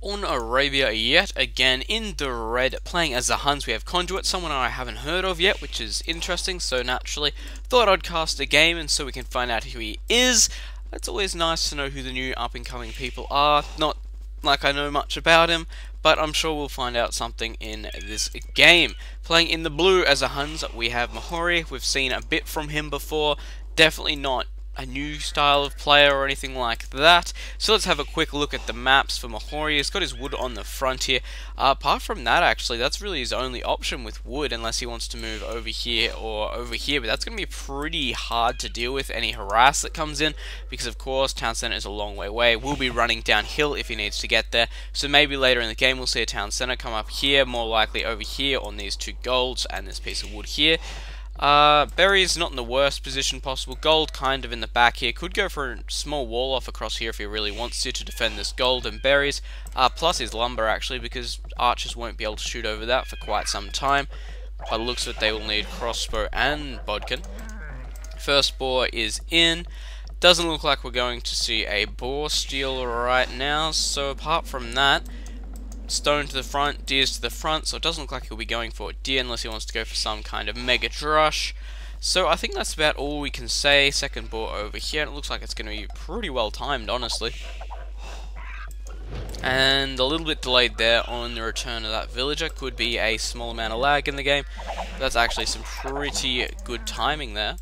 on Arabia yet again in the red, playing as the Huns. We have Conduit, someone I haven't heard of yet, which is interesting, so naturally thought I'd cast a game and so we can find out who he is. It's always nice to know who the new up-and-coming people are, not like I know much about him, but I'm sure we'll find out something in this game. Playing in the blue as a Huns, we have Mahori. We've seen a bit from him before, definitely not a new style of player or anything like that. So let's have a quick look at the maps for Mahori. He's got his wood on the front here. Apart from that, actually, that's really his only option with wood, unless he wants to move over here or over here. But that's going to be pretty hard to deal with, any harass that comes in, because of course town center is a long way away. We'll be running downhill if he needs to get there. So maybe later in the game we'll see a town center come up here, more likely over here on these two golds and this piece of wood here. Berry's not in the worst position possible. Gold kind of in the back here. Could go for a small wall off across here if he really wants to defend this gold and berries. Plus his lumber actually, because archers won't be able to shoot over that for quite some time. By the looks of it, they will need crossbow and bodkin. First boar is in. Doesn't look like we're going to see a boar steal right now. So apart from that, stone to the front, deers to the front, so it doesn't look like he'll be going for a deer unless he wants to go for some kind of mega drush. So I think that's about all we can say. Second boar over here, and it looks like it's going to be pretty well timed, honestly. And a little bit delayed there on the return of that villager. Could be a small amount of lag in the game. That's actually some pretty good timing there.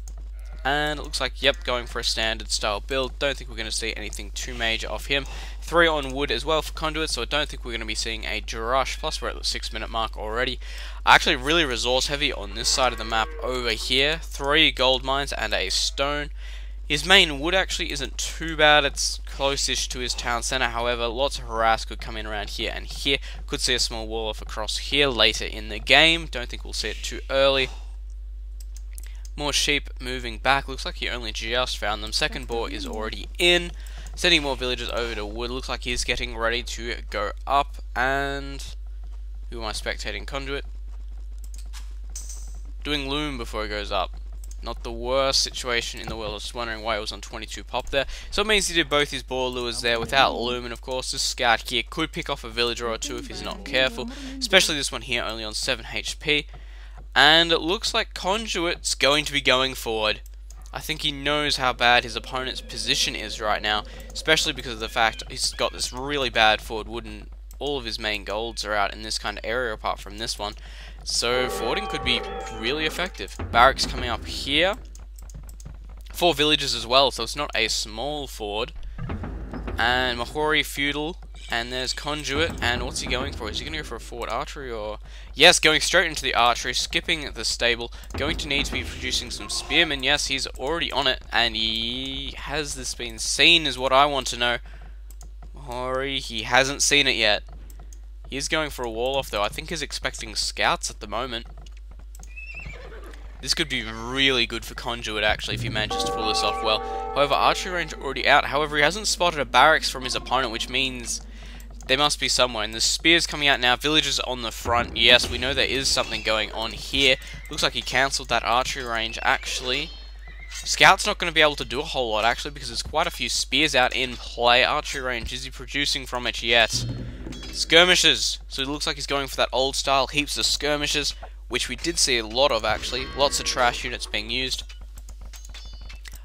And it looks like, yep, going for a standard style build. Don't think we're going to see anything too major off him. 3 on wood as well for Conduit, so I don't think we're going to be seeing a drush. Plus we're at the 6-minute mark already. Actually really resource heavy on this side of the map over here. 3 gold mines and a stone. His main wood actually isn't too bad. It's close-ish to his town center. However, lots of harass could come in around here and here. Could see a small wall off across here later in the game. Don't think we'll see it too early. More sheep moving back. Looks like he only just found them. Second boar is already in. Sending more villagers over to wood. Looks like he's getting ready to go up. And who am I spectating? Conduit. Doing loom before he goes up. Not the worst situation in the world. I was just wondering why it was on 22 pop there. So it means he did both his boar lures there without loom. And of course this scout here could pick off a villager or two if he's not careful. Especially this one here only on 7 HP. And it looks like Conduit's going to be going forward. I think he knows how bad his opponent's position is right now, especially because of the fact he's got this really bad forward wood and all of his main golds are out in this kind of area apart from this one. So forwarding could be really effective. Barracks coming up here. 4 villages as well, so it's not a small ford. And Mahori Feudal. And there's Conduit, and what's he going for? Is he going to go for a forward archery, or... Yes, going straight into the archery, skipping the stable, going to need to be producing some spearmen. Yes, he's already on it, and has this been seen is what I want to know. Mahori, he hasn't seen it yet. He's going for a wall off though. I think he's expecting scouts at the moment. This could be really good for Conduit actually if he manages to pull this off well. However, archery range already out. However, he hasn't spotted a barracks from his opponent, which means they must be somewhere. And the spear's coming out now. Villagers on the front. Yes, we know there is something going on here. Looks like he cancelled that archery range actually. Scout's not going to be able to do a whole lot actually because there's quite a few spears out in play. Archery range, is he producing from it yet? Skirmishes. So it looks like he's going for that old style. Heaps of skirmishes, which we did see a lot of actually. Lots of trash units being used.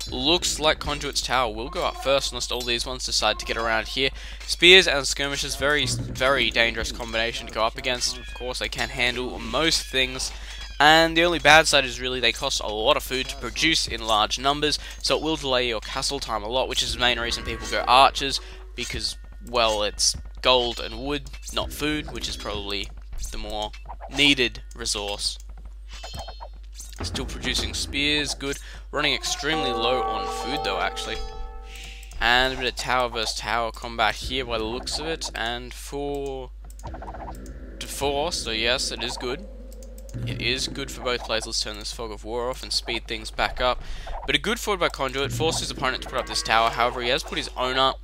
Looks like Conduit's tower will go up first unless all these ones decide to get around here. Spears and skirmishes, very, very dangerous combination to go up against. Of course, they can handle most things. And the only bad side is really they cost a lot of food to produce in large numbers, so it will delay your castle time a lot, which is the main reason people go archers, because, well, it's gold and wood, not food, which is probably the more needed resource. Still producing spears, good. Running extremely low on food though actually. And a bit of tower versus tower combat here by the looks of it. And 4 to 4, so yes, it is good. It is good for both players. Let's turn this fog of war off and speed things back up. But a good forward by Conduit, forced his opponent to put up this tower. However, he has put his own up.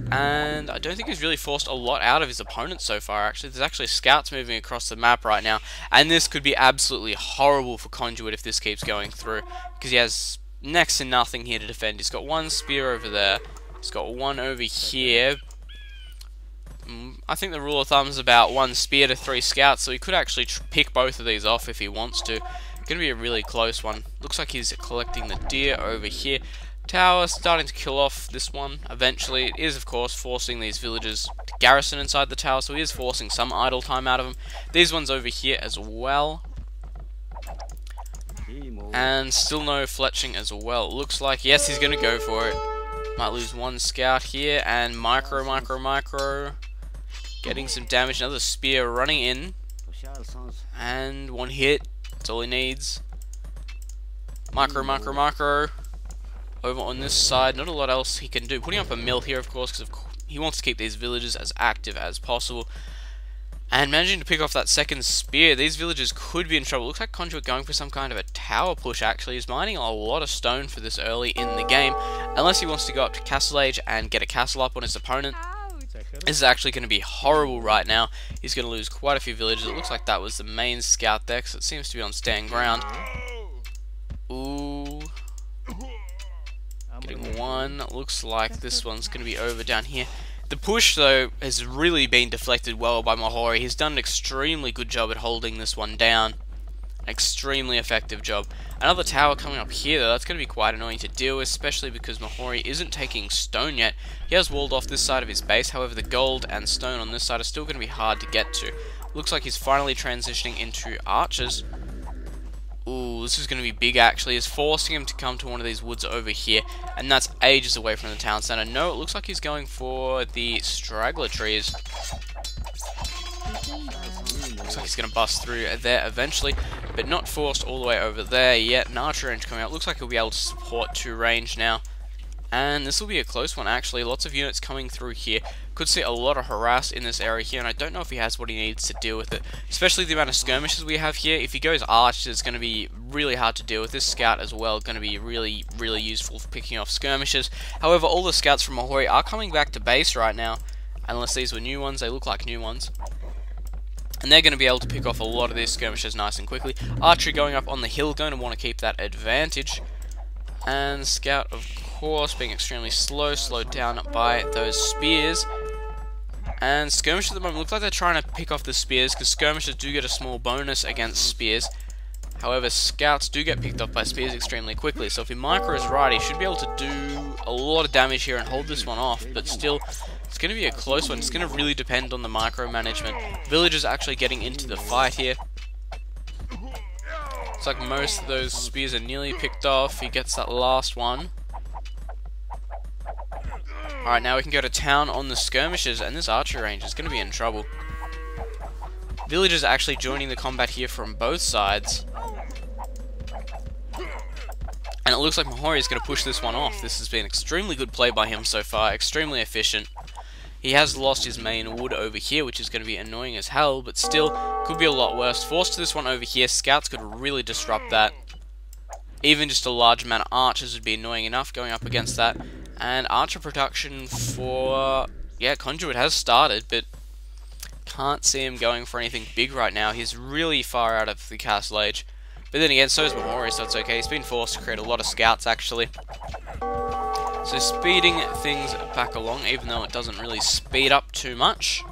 And I don't think he's really forced a lot out of his opponent so far, actually. There's actually scouts moving across the map right now. And this could be absolutely horrible for Conduit if this keeps going through. Because he has next to nothing here to defend. He's got 1 spear over there. He's got 1 over here. I think the rule of thumb is about 1 spear to 3 scouts, so he could actually pick both of these off if he wants to. Going to be a really close one. Looks like he's collecting the deer over here. Tower starting to kill off this one. Eventually, it is of course forcing these villagers to garrison inside the tower, so he is forcing some idle time out of them. These ones over here as well. And still no fletching as well. It looks like, yes, he's going to go for it. Might lose 1 scout here, and micro. Getting some damage, another spear running in. And 1 hit, that's all he needs. Micro. Over on this side, not a lot else he can do. Putting up a mill here, of course, because he wants to keep these villagers as active as possible. And managing to pick off that second spear, these villagers could be in trouble. Looks like Conduit going for some kind of a tower push, actually. He's mining a lot of stone for this early in the game. Unless he wants to go up to Castle Age and get a castle up on his opponent. This is actually going to be horrible right now. He's going to lose quite a few villagers. It looks like that was the main scout there, because it seems to be on stand ground. Ooh. Getting 1. Looks like this one's going to be over down here. The push, though, has really been deflected well by Mahori. He's done an extremely good job at holding this one down. An extremely effective job. Another tower coming up here, though. That's going to be quite annoying to deal with, especially because Mahori isn't taking stone yet. He has walled off this side of his base. However, the gold and stone on this side are still going to be hard to get to. Looks like he's finally transitioning into archers. Ooh, this is going to be big, actually. It's forcing him to come to one of these woods over here, and that's ages away from the town center. No, it looks like he's going for the straggler trees. Looks like he's going to bust through there eventually, but not forced all the way over there yet. An archer range coming out. Looks like he'll be able to support 2 range now. And this will be a close one, actually. Lots of units coming through here. Could see a lot of harass in this area here, and I don't know if he has what he needs to deal with it. Especially the amount of skirmishes we have here. If he goes arch, it's going to be really hard to deal with. This scout as well going to be really useful for picking off skirmishes. However, all the scouts from Mahori are coming back to base right now. Unless these were new ones, they look like new ones. And they're going to be able to pick off a lot of these skirmishes nice and quickly. Archery going up on the hill, going to want to keep that advantage. And scout, of course, being extremely slowed down by those spears. And skirmishers at the moment look like they're trying to pick off the spears, because skirmishers do get a small bonus against spears. However, scouts do get picked off by spears extremely quickly, so if he micros right, he should be able to do a lot of damage here and hold this one off, but still, it's going to be a close one. It's going to really depend on the micromanagement. Villagers actually getting into the fight here. Looks like most of those spears are nearly picked off. He gets that last one. Alright, now we can go to town on the skirmishes, and this archery range is going to be in trouble. Villagers are actually joining the combat here from both sides. And it looks like Mahori is going to push this one off. This has been extremely good play by him so far, extremely efficient. He has lost his main wood over here, which is going to be annoying as hell, but still, could be a lot worse. Forced to this one over here, scouts could really disrupt that. Even just a large amount of archers would be annoying enough going up against that. And archer production for, yeah, Conduit has started, but can't see him going for anything big right now. He's really far out of the castle age. But then again, so is Mahori, so it's okay. He's been forced to create a lot of scouts, actually. So speeding things back along, even though it doesn't really speed up too much.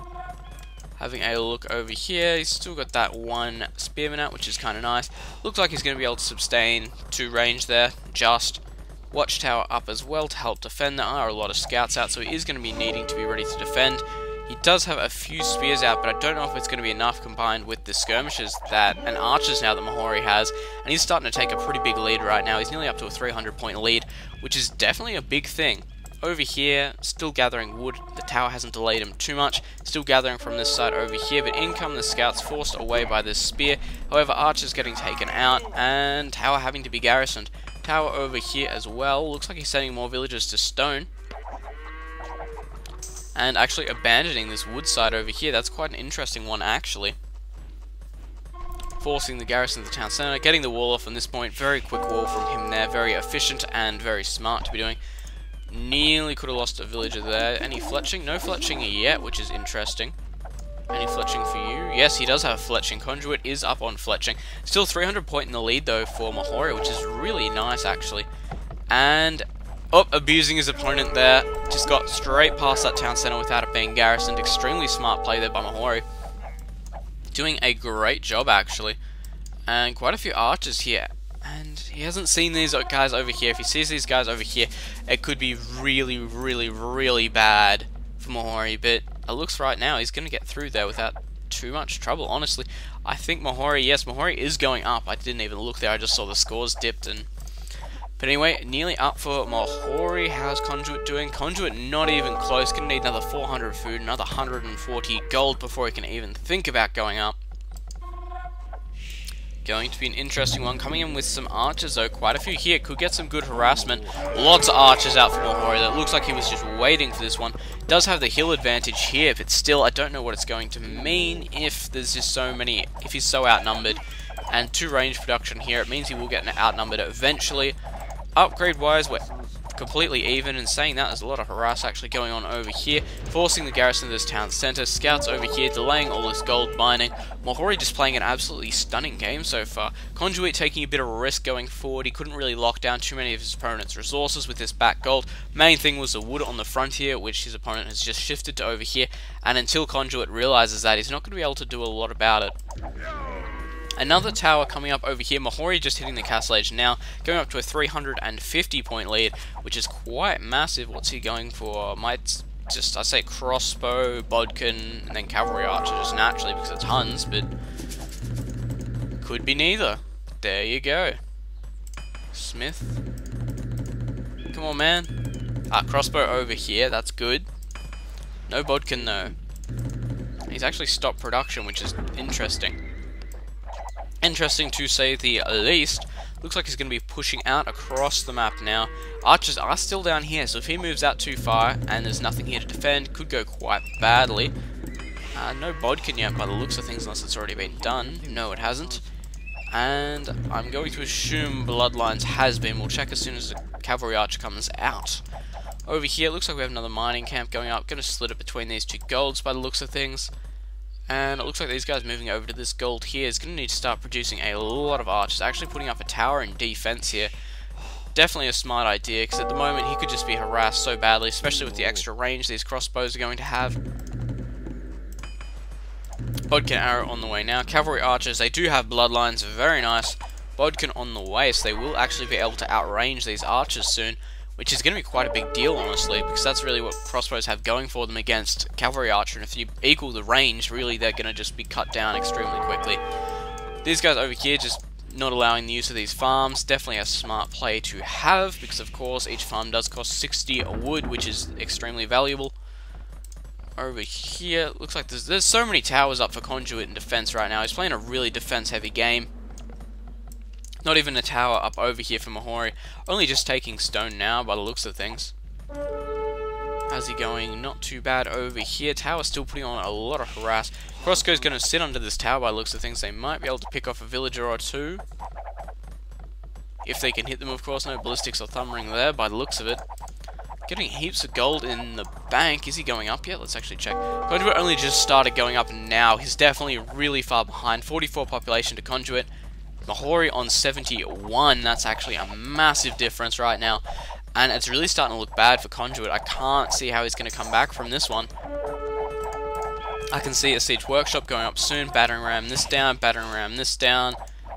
Having a look over here, he's still got that 1 spearman out, which is kind of nice. Looks like he's going to be able to sustain 2 range there, just. Watchtower up as well to help defend. There are a lot of scouts out, so he is going to be needing to be ready to defend. He does have a few spears out, but I don't know if it's going to be enough combined with the skirmishes that and archers now that Mahori has. And he's starting to take a pretty big lead right now. He's nearly up to a 300-point lead, which is definitely a big thing. Over here, still gathering wood. The tower hasn't delayed him too much. Still gathering from this side over here, but in come the scouts, forced away by this spear. However, archers getting taken out, and tower having to be garrisoned. Tower over here as well. Looks like he's sending more villagers to stone. And actually abandoning this wood side over here. That's quite an interesting one, actually. Forcing the garrison to the town center. Getting the wall off on this point. Very quick wall from him there. Very efficient and very smart to be doing. Nearly could have lost a villager there. Any fletching? No fletching yet, which is interesting. Any fletching for you? Yes, he does have fletching. Conduit is up on fletching. Still 300 point in the lead, though, for Mahori, which is really nice, actually. And Oh, abusing his opponent there. Just got straight past that town center without it being garrisoned. Extremely smart play there by Mahori. Doing a great job, actually. And quite a few archers here. And he hasn't seen these guys over here. If he sees these guys over here, it could be really, really, really bad for Mahori. But it looks right now he's going to get through there without too much trouble, honestly. I think Mahori, yes, Mahori is going up. I didn't even look there. I just saw the scores dipped. But anyway, nearly up for Mahori. How's Conduit doing? Conduit not even close. Going to need another 400 food, another 140 gold before he can even think about going up. Going to be an interesting one. Coming in with some archers though, quite a few here. Could get some good harassment. Lots of archers out for Mahori. That looks like he was just waiting for this one. Does have the hill advantage here, but still, I don't know what it's going to mean if there's just so many, if he's so outnumbered. And 2 range production here, it means he will get outnumbered eventually. Upgrade wise, we're completely even, and saying that, there's a lot of harass actually going on over here, forcing the garrison of this town center. Scouts over here, delaying all this gold mining. Mahori just playing an absolutely stunning game so far. Conduit taking a bit of a risk going forward. He couldn't really lock down too many of his opponent's resources with this back gold. Main thing was the wood on the front here, which his opponent has just shifted to over here, and until Conduit realizes that, he's not going to be able to do a lot about it. Another tower coming up over here. Mahori just hitting the castle age now, going up to a 350 point lead, which is quite massive. What's he going for? Might just, I say crossbow, bodkin, and then cavalry archer just naturally because it's Huns, but could be neither. There you go. Smith. Come on, man. Crossbow over here, that's good. No bodkin though. He's actually stopped production, which is interesting. Interesting to say the least. Looks like he's going to be pushing out across the map now. Archers are still down here, so if he moves out too far and there's nothing here to defend, could go quite badly. No bodkin yet by the looks of things, unless it's already been done. No, it hasn't. And I'm going to assume Bloodlines has been. We'll check as soon as the cavalry archer comes out. Over here, it looks like we have another mining camp going up. Going to split it between these 2 golds by the looks of things. And it looks like these guys moving over to this gold here is going to need to start producing a lot of archers. Actually putting up a tower in defense here. Definitely a smart idea, because at the moment he could just be harassed so badly, especially with the extra range these crossbows are going to have. Bodkin arrow on the way now. Cavalry archers, they do have bloodlines, very nice. Bodkin on the way, so they will actually be able to outrange these archers soon, which is going to be quite a big deal, honestly, because that's really what crossbows have going for them against cavalry archer, and if you equal the range, really they're going to just be cut down extremely quickly. These guys over here just not allowing the use of these farms, definitely a smart play to have, because of course each farm does cost 60 wood, which is extremely valuable. Over here, looks like there's so many towers up for Conduit in defense right now. He's playing a really defense-heavy game. Not even a tower up over here for Mahori. Only just taking stone now by the looks of things. How's he going? Not too bad over here. Tower still putting on a lot of harass. Crossbow's going to sit under this tower by the looks of things. They might be able to pick off a villager or 2. If they can hit them, of course. No ballistics or thumb ring there by the looks of it. Getting heaps of gold in the bank. Is he going up yet? Let's actually check. Conduit only just started going up now. He's definitely really far behind. 44 population to Conduit. Mahori on 71, that's actually a massive difference right now, and it's really starting to look bad for Conduit. I can't see how he's going to come back from this one. I can see a siege workshop going up soon, battering ram this down, battering ram this down,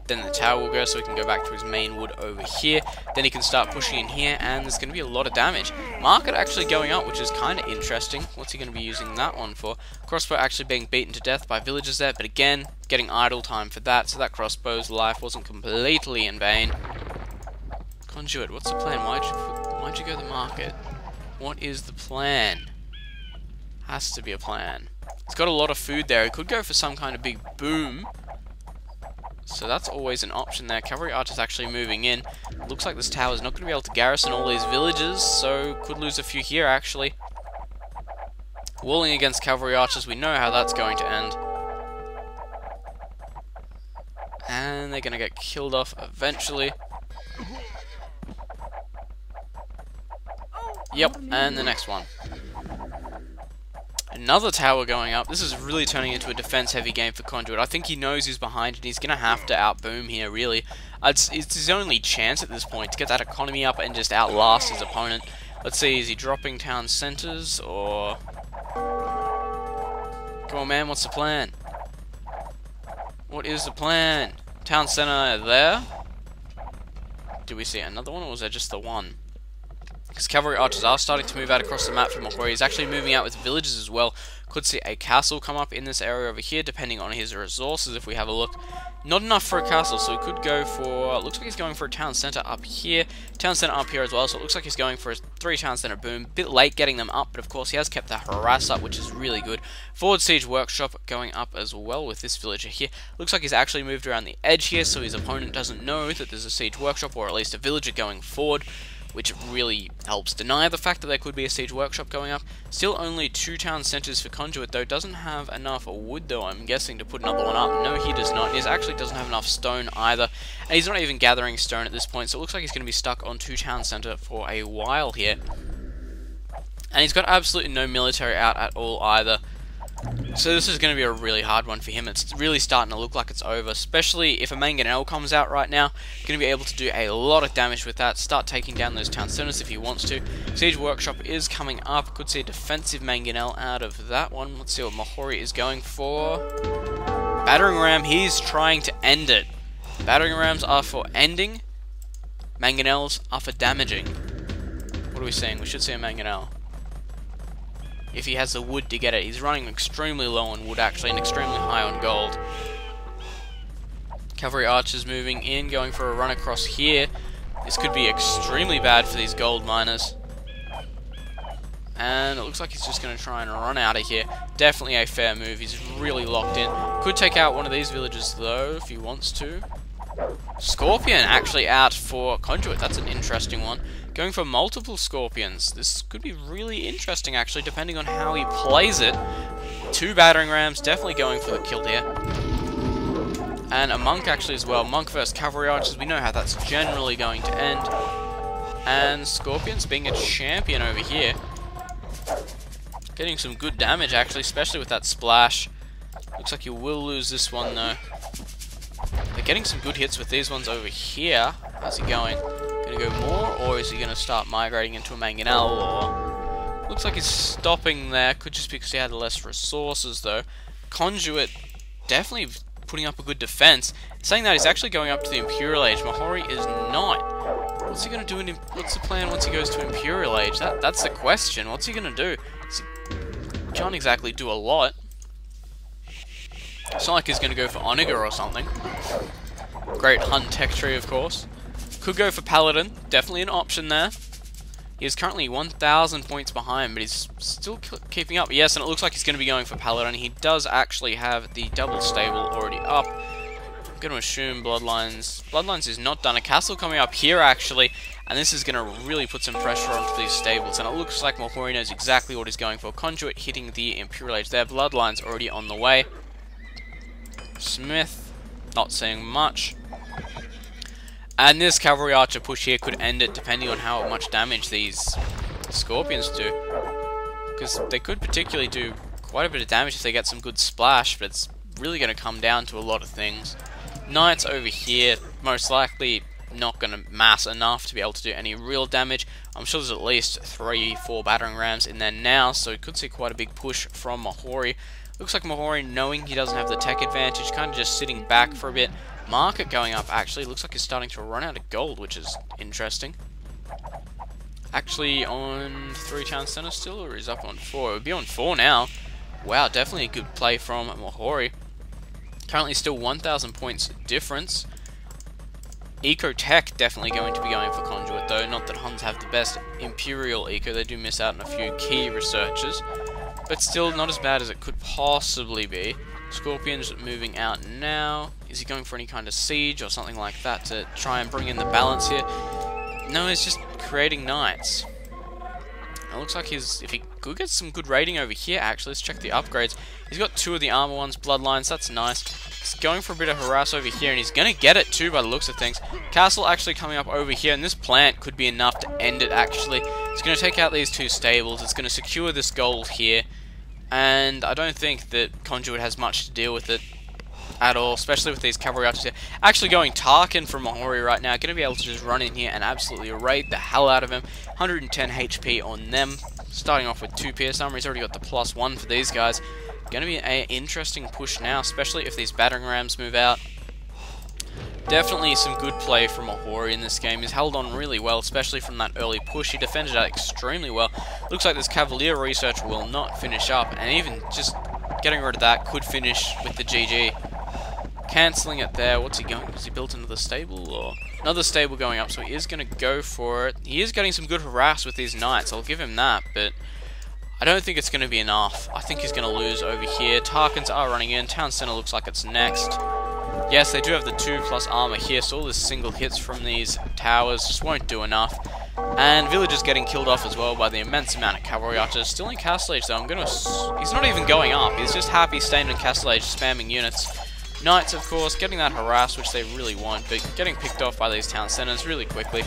then the tower will go so he can go back to his main wood over here, then he can start pushing in here, and there's going to be a lot of damage. Market actually going up, which is kind of interesting. What's he going to be using that one for? Crossbow actually being beaten to death by villagers there, but again, getting idle time for that, so that crossbow's life wasn't completely in vain. Conduit, what's the plan? Why'd you go to the market? What is the plan? Has to be a plan. He's got a lot of food there. He could go for some kind of big boom. So that's always an option there. Cavalry archers actually moving in. Looks like this tower is not going to be able to garrison all these villages, so could lose a few here actually. Walling against cavalry archers, we know how that's going to end. And they're going to get killed off eventually. Yep, and the next one. Another tower going up. This is really turning into a defense-heavy game for Conduit. I think he knows he's behind and he's going to have to outboom here, really. It's his only chance at this point to get that economy up and just outlast his opponent. Let's see, is he dropping town centers, or... Come on, man, what's the plan? What is the plan? Town center there? Do we see another one, or was there just the one? Because cavalry archers are starting to move out across the map from Mahori. He's actually moving out with villages as well. Could see a castle come up in this area over here, depending on his resources, if we have a look. Not enough for a castle, so he could go for... Looks like he's going for a town center up here. Town center up here as well, so it looks like he's going for a 3 town center boom. Bit late getting them up, but of course he has kept the harass up, which is really good. Forward siege workshop going up as well with this villager here. Looks like he's actually moved around the edge here, so his opponent doesn't know that there's a siege workshop, or at least a villager going forward, which really helps deny the fact that there could be a siege workshop going up. Still only 2 town centers for Conduit, though. Doesn't have enough wood, though, I'm guessing, to put another one up. No, he does not. He actually doesn't have enough stone either, and he's not even gathering stone at this point, so it looks like he's going to be stuck on 2 town center for a while here. And he's got absolutely no military out at all either. So this is going to be a really hard one for him. It's really starting to look like it's over, especially if a mangonel comes out right now. Going to be able to do a lot of damage with that, start taking down those town centers if he wants to. Siege workshop is coming up. Could see a defensive mangonel out of that one. Let's see what Mahori is going for. Battering ram, he's trying to end it. Battering rams are for ending. Mangonels are for damaging. What are we saying? We should see a mangonel. If he has the wood to get it. He's running extremely low on wood, actually, and extremely high on gold. Cavalry archers moving in, going for a run across here. This could be extremely bad for these gold miners. And it looks like he's just going to try and run out of here. Definitely a fair move. He's really locked in. Could take out one of these villages, though, if he wants to. Scorpion actually out for Conduit. That's an interesting one. Going for multiple scorpions. This could be really interesting, actually, depending on how he plays it. 2 battering rams, definitely going for the kill here. And a monk, actually, as well. Monk versus cavalry archers. We know how that's generally going to end. And Scorpions being a champion over here. Getting some good damage, actually, especially with that splash. Looks like you will lose this one, though. They're getting some good hits with these ones over here. How's he going? Gonna go more, or is he gonna start migrating into a mangonel? Or looks like he's stopping there. Could just be because he had less resources, though. Conduit definitely putting up a good defense. Saying that, he's actually going up to the Imperial Age. Mahori is not. What's he gonna do? What's the plan once he goes to Imperial Age? That's the question. What's he gonna do? Can't exactly do a lot. It's not like he's gonna go for Oniga or something. Great Hun tech tree, of course. Could go for Paladin, definitely an option there. He is currently 1,000 points behind, but he's still keeping up. Yes, and it looks like he's going to be going for Paladin. He does actually have the double stable already up. I'm going to assume Bloodlines. Bloodlines is not done. A castle coming up here, actually, and this is going to really put some pressure onto these stables. And it looks like Mahori knows exactly what he's going for. Conduit hitting the Imperial Age there. Bloodlines already on the way. Smith, not seeing much. And this cavalry archer push here could end it, depending on how much damage these scorpions do. Because they could particularly do quite a bit of damage if they get some good splash, but it's really going to come down to a lot of things. Knights over here, most likely not going to mass enough to be able to do any real damage. I'm sure there's at least 3-4 battering rams in there now, so you could see quite a big push from Mahori. Looks like Mahori, knowing he doesn't have the tech advantage, kind of just sitting back for a bit. Market going up, actually. Looks like he's starting to run out of gold, which is interesting. Actually on 3 town center still, or is up on 4? It would be on 4 now. Wow, definitely a good play from Mahori. Currently still 1,000 points difference. Eco Tech definitely going to be going for Conduit, though. Not that Huns have the best Imperial Eco. They do miss out on a few key researchers. But still not as bad as it could possibly be. Scorpion's moving out now. Is he going for any kind of siege or something like that to try and bring in the balance here? No, he's just creating knights. It looks like if he could get some good rating over here, actually. Let's check the upgrades. He's got 2 of the armor ones, bloodlines, that's nice. He's going for a bit of harass over here, and he's going to get it too by the looks of things. Castle actually coming up over here, and this plant could be enough to end it, actually. It's going to take out these 2 stables. It's going to secure this gold here. And I don't think that Conduit has much to deal with it. at all, especially with these cavalry archers here. Actually going Tarkin from Mahori right now, going to be able to just run in here and absolutely raid the hell out of him. 110 HP on them, starting off with 2 pierce armor. He's already got the +1 for these guys. Going to be an interesting push now, especially if these battering rams move out. Definitely some good play from Mahori in this game. He's held on really well, especially from that early push. He defended that extremely well. Looks like this Cavalier research will not finish up, and even just getting rid of that could finish with the GG. Cancelling it there. What's he going? Has he built another stable? Or another stable going up, so he is going to go for it. He is getting some good harass with these knights. I'll give him that, but I don't think it's going to be enough. I think he's going to lose over here. Tarkans are running in. Town Center looks like it's next. Yes, they do have the 2+ armor here, so all the single hits from these towers just won't do enough. And villagers getting killed off as well by the immense amount of cavalry archers. Still in Castle Age though, he's not even going up, he's just happy staying in Castle Age, spamming units. Knights, of course, getting that harass, which they really want, but getting picked off by these town centers really quickly.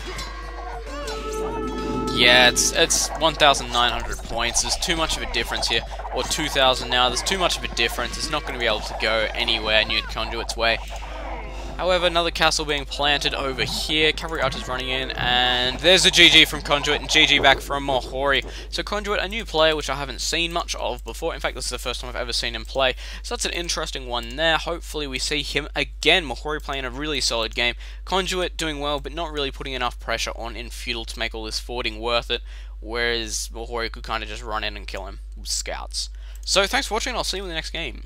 Yeah, it's 1,900 points. There's too much of a difference here. Or 2,000 now. There's too much of a difference. It's not going to be able to go anywhere near Conduit's way. However, another castle being planted over here. Cavalry archers running in, and there's a GG from Conduit, and GG back from Mahori. So Conduit, a new player which I haven't seen much of before. In fact, this is the first time I've ever seen him play. So that's an interesting one there. Hopefully we see him again. Mahori playing a really solid game. Conduit doing well, but not really putting enough pressure on in Feudal to make all this forwarding worth it. Whereas Mahori could kind of just run in and kill him with scouts. So thanks for watching, and I'll see you in the next game.